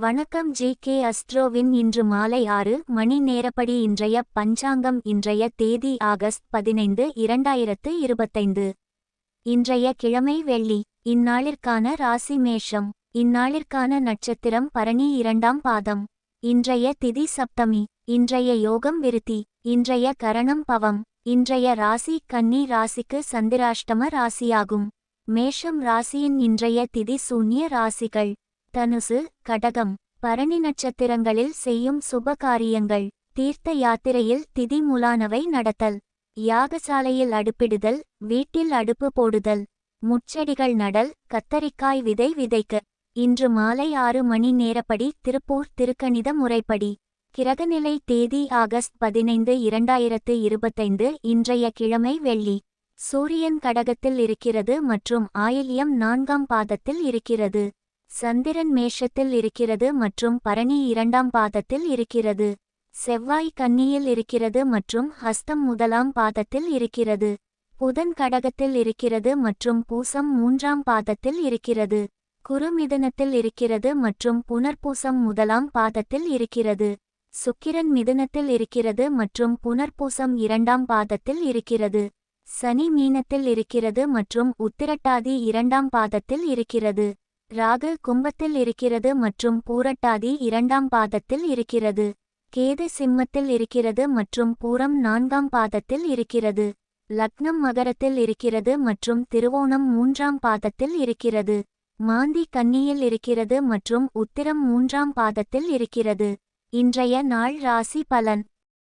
வணக்கம் ஜி.கே. அஸ்ட்ரோவின் இன்று மாலை 6 மணி நேரப்படி இன்றைய பஞ்சாங்கம். இன்றைய தேதி ஆகஸ்ட் 15, 2025. இன்றைய கிழமை வெள்ளி. இந்நாளிற்கான ராசி மேஷம். இந்நாளிற்கான நட்சத்திரம் பரணி 2ஆம் பாதம். இன்றைய திதி சப்தமி. இன்றைய யோகம் விருத்தி. இன்றைய கரணம் பவம். இன்றைய ராசி கன்னி ராசிக்கு சந்திராஷ்டம ராசியாகும். மேஷம் ராசியின் இன்றைய திதி சூன்ய ராசிகள்: தனுசு, கடகம். பரணி நட்சத்திரங்களில் செய்யும் சுப காரியங்கள்: தீர்த்த யாத்திரையில் திதி முலானவை நடத்தல், யாகசாலையில் அடுப்பிடுதல், வீட்டில் அடுப்பு போடுதல், முட்செடிகள் நடல், கத்தரிக்காய் விதை விதைக்க. இன்று மாலை 6 மணி நேரப்படி திருப்பூர் திருக்கணித முறைப்படி. கிரகநிலை தேதி ஆகஸ்ட் 15, 2025. இன்றைய கிழமை வெள்ளி. சூரியன் கடகத்தில் இருக்கிறது மற்றும் ஆயில்யம் 4ஆம் பாதத்தில் இருக்கிறது. சந்திரன் மேஷத்தில் இருக்கிறது மற்றும் பரணி 2ஆம் பாதத்தில் இருக்கிறது. செவ்வாய் கன்னியில் இருக்கிறது மற்றும் ஹஸ்தம் 1ஆம் பாதத்தில் இருக்கிறது. புதன் கடகத்தில் இருக்கிறது மற்றும் பூசம் 3ஆம் பாதத்தில் இருக்கிறது. குரு மிதுனத்தில் இருக்கிறது மற்றும் புனர்பூசம் 1ஆம் பாதத்தில் இருக்கிறது. சுக்கிரன் மிதுனத்தில் இருக்கிறது மற்றும் புனர்பூசம் 2ஆம் பாதத்தில் இருக்கிறது. சனி மீனத்தில் இருக்கிறது மற்றும் உத்திரட்டாதி 2ஆம் பாதத்தில் இருக்கிறது. ராகு கும்பத்தில் இருக்கிறது மற்றும் பூரட்டாதி 2ஆம் பாதத்தில் இருக்கிறது. கேது சிம்மத்தில் இருக்கிறது மற்றும் பூரம் 4ஆம் பாதத்தில் இருக்கிறது. லக்னம் மகரத்தில் இருக்கிறது மற்றும் திருவோணம் 3ஆம் பாதத்தில் இருக்கிறது. மாந்தி கன்னியில் இருக்கிறது மற்றும் உத்திரம் 3ஆம் பாதத்தில் இருக்கிறது. இன்றைய நாள் ராசி பலன்: